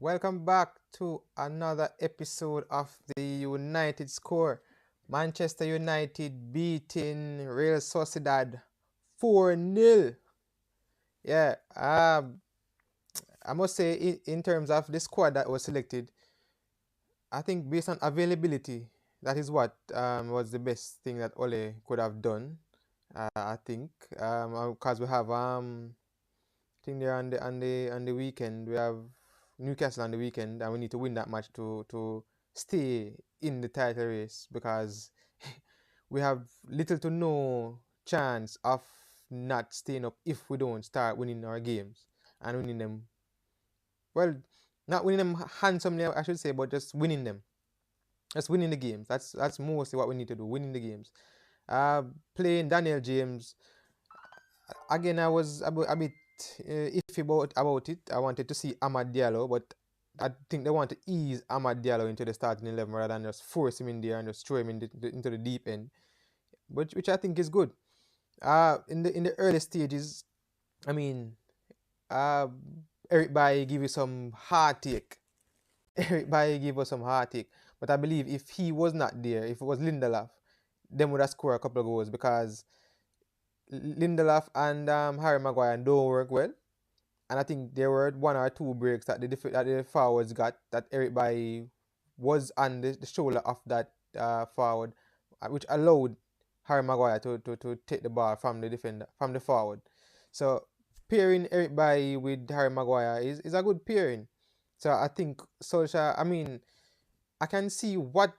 Welcome back to another episode of the United Score. Manchester United beating Real Sociedad 4-0. Yeah, I must say, in terms of the squad that was selected, I think based on availability, that is what was the best thing that Ole could have done. I think because we have I think they're on the weekend. We have Newcastle on the weekend, and we need to win that match to stay in the title race because we have little to no chance of not staying up if we don't start winning our games and winning them. Well, not winning them handsomely, I should say, but just winning them. Just winning the games. That's mostly what we need to do. Winning the games. Playing Daniel James again. I was a bit iffy about it. I wanted to see Amad Diallo, but I think they want to ease Amad Diallo into the starting 11 rather than just force him in there and just throw him into the deep end, which I think is good. In the early stages, I mean, uh, Eric Bailly give you some heartache. Eric Bailly give us some heartache, but I believe if he was not there, if it was Lindelof, them would have scored a couple of goals because Lindelof and Harry Maguire don't work well. And I think there were one or two breaks that the forwards got that Eric Bailly was on the shoulder of that forward, which allowed Harry Maguire to take the ball from the defender, from the forward. So pairing Eric Bailly with Harry Maguire is a good pairing. So I think Solskjaer, I mean, I can see what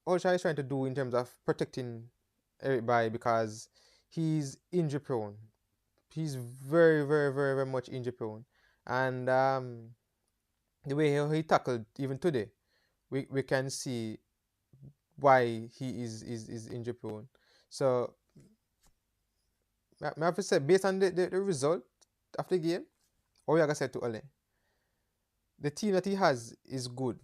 Solskjaer is trying to do in terms of protecting Eric Bailly because he's injury prone. He's very, very, very, very much injury prone. And the way he tackled even today, we can see why he is injury prone. So I have to say, based on the result of the game, what we are gonna say to Ole, the team that he has is good.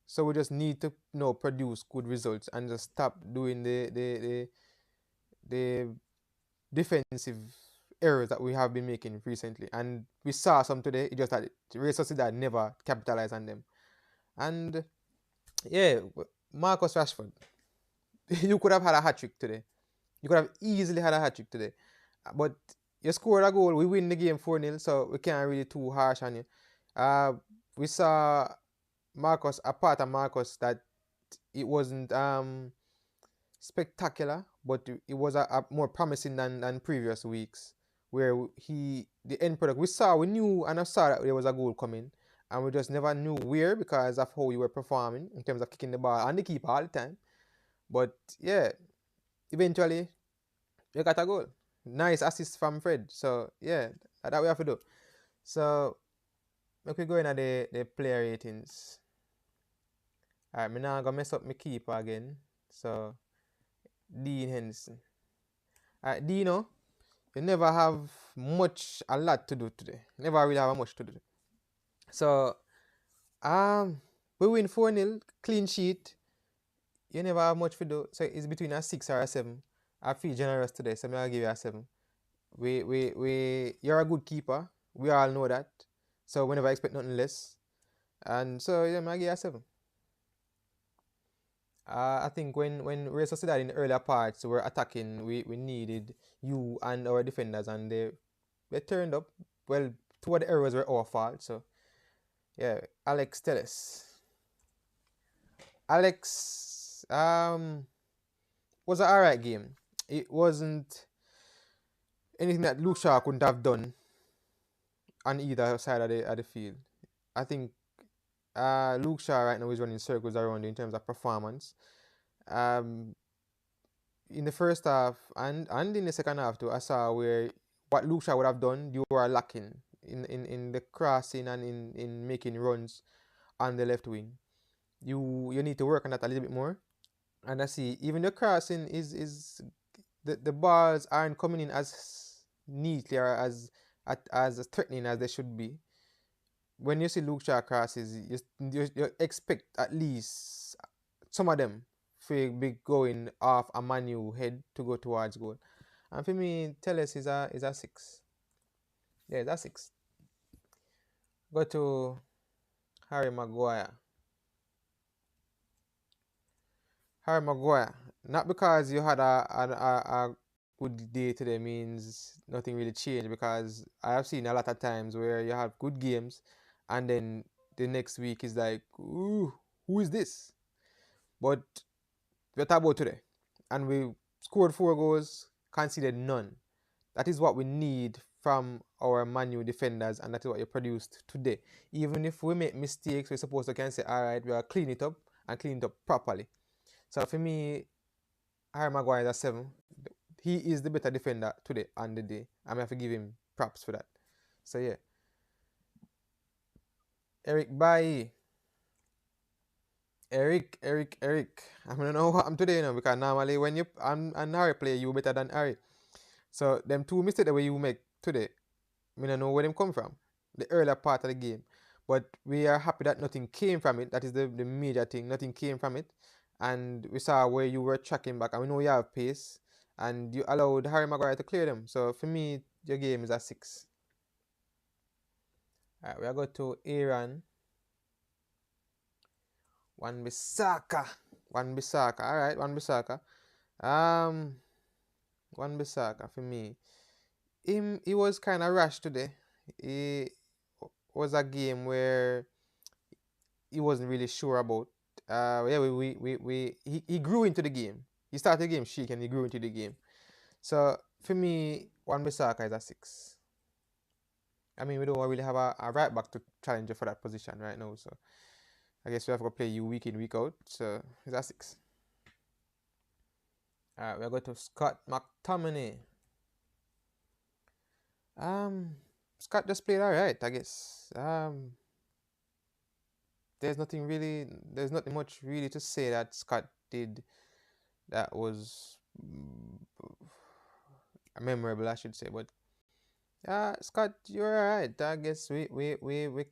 So we just need to produce good results and just stop doing the defensive errors that we have been making recently. And we saw some today. It's just that Real Sociedad never capitalized on them. And yeah, Marcus Rashford, you could have had a hat trick today. You could have easily had a hat trick today. But you scored a goal. We win the game 4-0, so we can't really too harsh on you. We saw Marcus, a part of Marcus that it wasn't spectacular, but it was a more promising than previous weeks, where the end product we knew and I saw that there was a goal coming, and we just never knew where because of how you were performing in terms of kicking the ball and the keeper all the time. But yeah, eventually you got a goal. Nice assist from Fred. So yeah, that we have to do. So let me go in at the player ratings. Alright, me now gonna mess up my keeper again. So Dean Henderson. Alright, Dino, you never have a lot to do today. Never really have much to do. So we win 4-0, clean sheet. You never have much to do. So it's between a 6 or a 7. I feel generous today, so I'm gonna give you a 7. You're a good keeper. We all know that. So we never expect nothing less. And so yeah, I'm gonna give you a 7. I think when Real Sociedad in the earlier parts were attacking, we needed you and our defenders, and they turned up. Well, two of the errors were our fault. So yeah, Alex Telles. Alex was an alright game. It wasn't anything that Luke Shaw couldn't have done on either side of the field. I think Luke Shaw right now is running circles around you in terms of performance. In the first half and in the second half too, I saw where what Luke Shaw would have done, you were lacking in the crossing and in making runs on the left wing. You need to work on that a little bit more. And I see even the crossing is the balls aren't coming in as neatly or as threatening as they should be. When you see Luke Shaw crosses, you expect at least some of them to be going off a Manu head to go towards goal. And for me, Telles is a 6. Yeah, that's 6. Go to Harry Maguire. Harry Maguire. Not because you had a good day today means nothing really changed, because I have seen a lot of times where you have good games and then the next week is like, ooh, who is this? But we're talking about today. And we scored 4 goals, conceded none. That is what we need from our Manu defenders, and that is what you produced today. Even if we make mistakes, we're supposed to can say, all right, we are clean it up and clean it up properly. So for me, Harry Maguire is a 7. He is the better defender today on the day. I'm have to give him props for that. So yeah. Eric Bailly. Eric. I don't know what I'm today, because normally when you and Harry play, you better than Harry. So them two mistakes the way you make today, I don't know where them come from. The earlier part of the game. But we are happy that nothing came from it. That is the major thing. Nothing came from it. And we saw where you were tracking back. And we know you have pace. And you allowed Harry Maguire to clear them. So for me, your game is a 6. Alright, we are going to Aaron. Wan Bissaka. Wan Bissaka. Alright, Wan Bissaka. Um Wan Bissaka for me. He was kinda rash today. It was a game where he wasn't really sure about. Yeah, he grew into the game. He started the game shaky and he grew into the game. So for me, Wan Bissaka is a 6. I mean, we don't really have a right back to challenge for that position right now. So I guess we have to play you week in, week out. So it's a 6. Alright, we're going to Scott McTominay. Scott just played alright, I guess. There's nothing much really to say that Scott did that was memorable, I should say. But Scott, you're alright. I guess we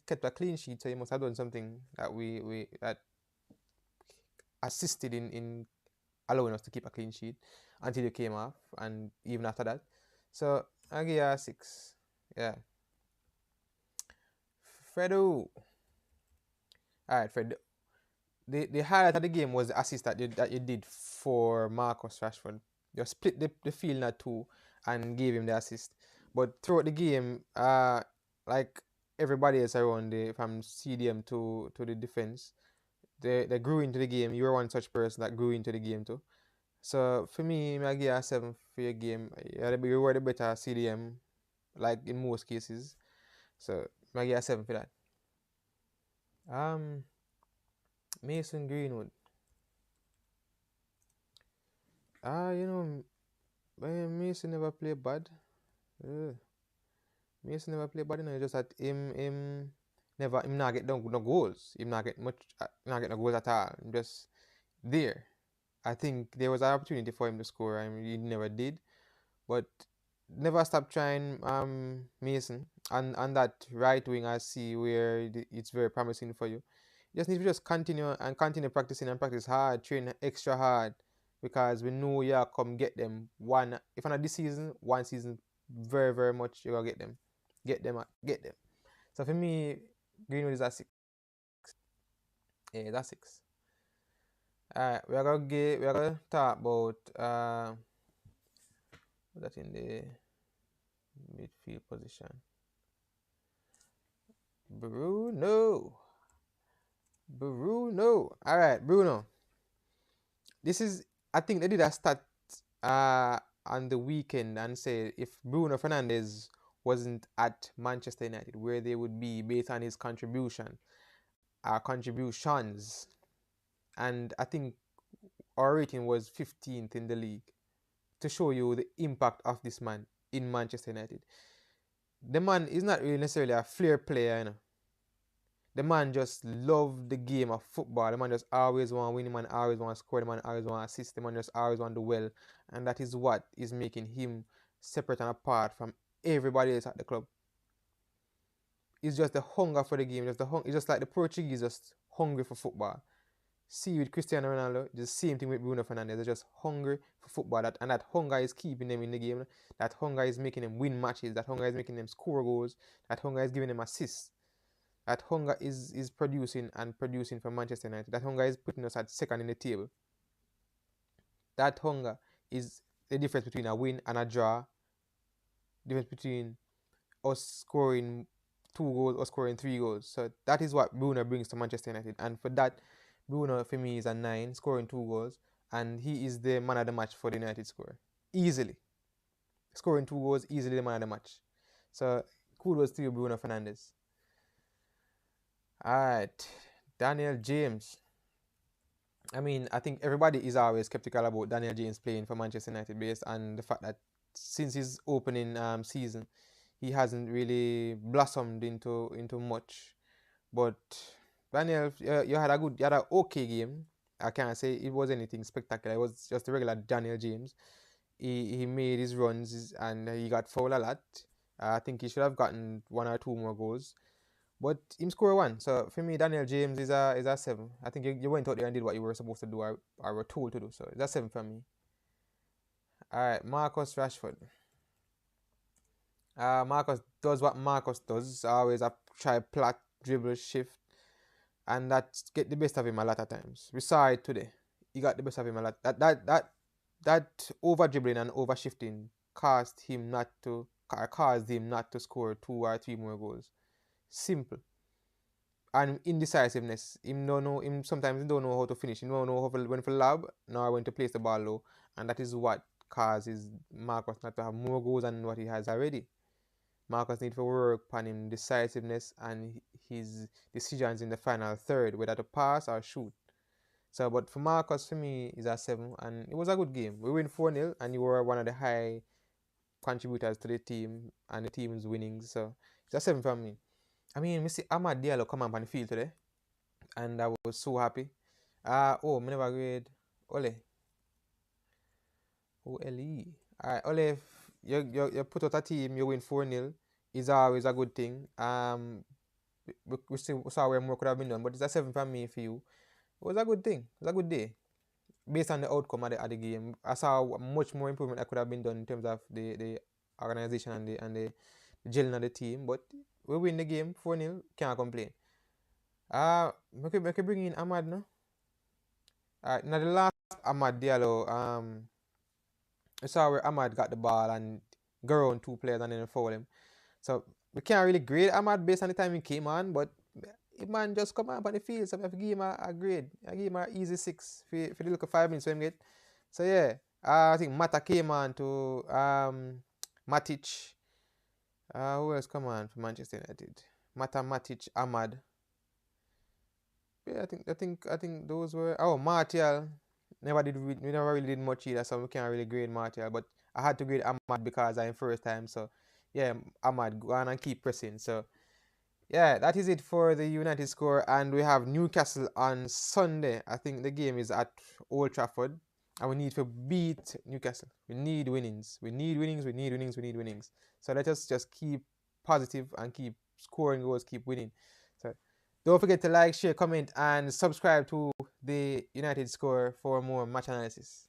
kept a clean sheet, so you must have done something that we that assisted in allowing us to keep a clean sheet until you came off, and even after that. So I give you a 6. Yeah. Fredo. Alright, Fred. The highlight of the game was the assist that you did for Marcus Rashford. You split the field in two and gave him the assist. But throughout the game, like everybody else around from CDM to the defense, they grew into the game. You were one such person that grew into the game too. So for me, I give you a 7 for your game. You were the better CDM, like in most cases. So I give you a 7 for that. Um, Mason Greenwood. You know, Mason never play bad. Uh, Mason never play bad. You know, just that him never him not get no goals. Him not get much. Not get no goals at all. Him just there. I think there was an opportunity for him to score, and he never did. But never stop trying, Mason. And on that right wing, I see where it's very promising for you. You just need to just continue practicing and practice hard, train extra hard, because we know you come get them one. If not this season, one season, very very much you gonna get them. So for me, Greenwood is a 6. Yeah, that's 6. Alright, we're gonna talk about that in the midfield position. Bruno. All right, Bruno. This is, I think they did a stat on the weekend and said if Bruno Fernandes wasn't at Manchester United, where they would be based on his contributions. And I think our rating was 15th in the league, to show you the impact of this man in Manchester United. The man is not really necessarily a flair player, The man just love the game of football. The man just always want to win. The man always want to score. The man always want to assist. The man just always want to do well. And that is what is making him separate and apart from everybody else at the club. It's just the hunger for the game. It's just like the Portuguese just hungry for football. See with Cristiano Ronaldo, the same thing with Bruno Fernandes. They're just hungry for football. And that hunger is keeping them in the game. That hunger is making them win matches. That hunger is making them score goals. That hunger is giving them assists. That hunger is producing and producing for Manchester United. That hunger is putting us at second in the table. That hunger is the difference between a win and a draw. Difference between us scoring 2 goals or scoring 3 goals. So that is what Bruno brings to Manchester United. And for that, Bruno for me is a 9, scoring 2 goals. And he is the man of the match for the United score. Easily. Scoring 2 goals, easily the man of the match. So kudos to you, Bruno Fernandes. Alright. Daniel James. I mean, I think everybody is always skeptical about Daniel James playing for Manchester United based on the fact that since his opening season, he hasn't really blossomed into much. But Daniel, you had an okay game. I can't say it was anything spectacular. It was just a regular Daniel James. He made his runs and he got fouled a lot. I think he should have gotten 1 or 2 more goals. But him score one. So for me, Daniel James is a 7. I think you went out there and did what you were supposed to do or were told to do. So it's a 7 for me. Alright, Marcus Rashford. Marcus does what Marcus does. Always a try plot, dribble, shift, and that get the best of him a lot of times. We saw it today. He got the best of him a lot. That over dribbling and over shifting caused him not to score 2 or 3 more goals. Simple. And indecisiveness. Him don't know. Him sometimes he don't know how to finish. He don't know when to lob nor when to place the ball low, and that is what causes Marcus not to have more goals than what he has already. Marcus needs to work on him decisiveness and his decisions in the final third, whether to pass or shoot. So, but for Marcus, for me, is a 7, and it was a good game. We win 4-0, and you were one of the high contributors to the team and the team's winnings. So, it's a 7 for me. I mean, we see Amad Diallo come up on the field today, and I was so happy. I never grade Ole. OLE. Alright, Ole, if you put out a team, you win 4-0, is always a good thing. We still saw where more could have been done, but it's a 7 from me for you. It was a good thing. It was a good day. Based on the outcome of the game, I saw much more improvement that could have been done in terms of the organization and the gelling of the team. But we win the game 4-0, can't complain. We could bring in Ahmad now. Now the last Ahmad Diallo, I saw where Ahmad got the ball and go around 2 players and then foul him. So we can't really grade Ahmad based on the time he came on, but if man just come up on the field, so I have to give him a grade. I give him an easy 6 for the look of 5 minutes for him get. So yeah, I think Mata came on to Matic. Who else come on for Manchester United? Mata, Matic, Ahmad. Yeah, I think those were Martial. We never really did much either, so we can't really grade Martial. But I had to grade Ahmad because I'm first time. So yeah, Ahmad, go on and keep pressing. So yeah, that is it for the United score, and we have Newcastle on Sunday. I think the game is at Old Trafford, and we need to beat Newcastle. We need winnings. We need winnings. We need winnings. We need winnings. So let us just keep positive and keep scoring goals, keep winning. So don't forget to like, share, comment, and subscribe to the United score for more match analysis.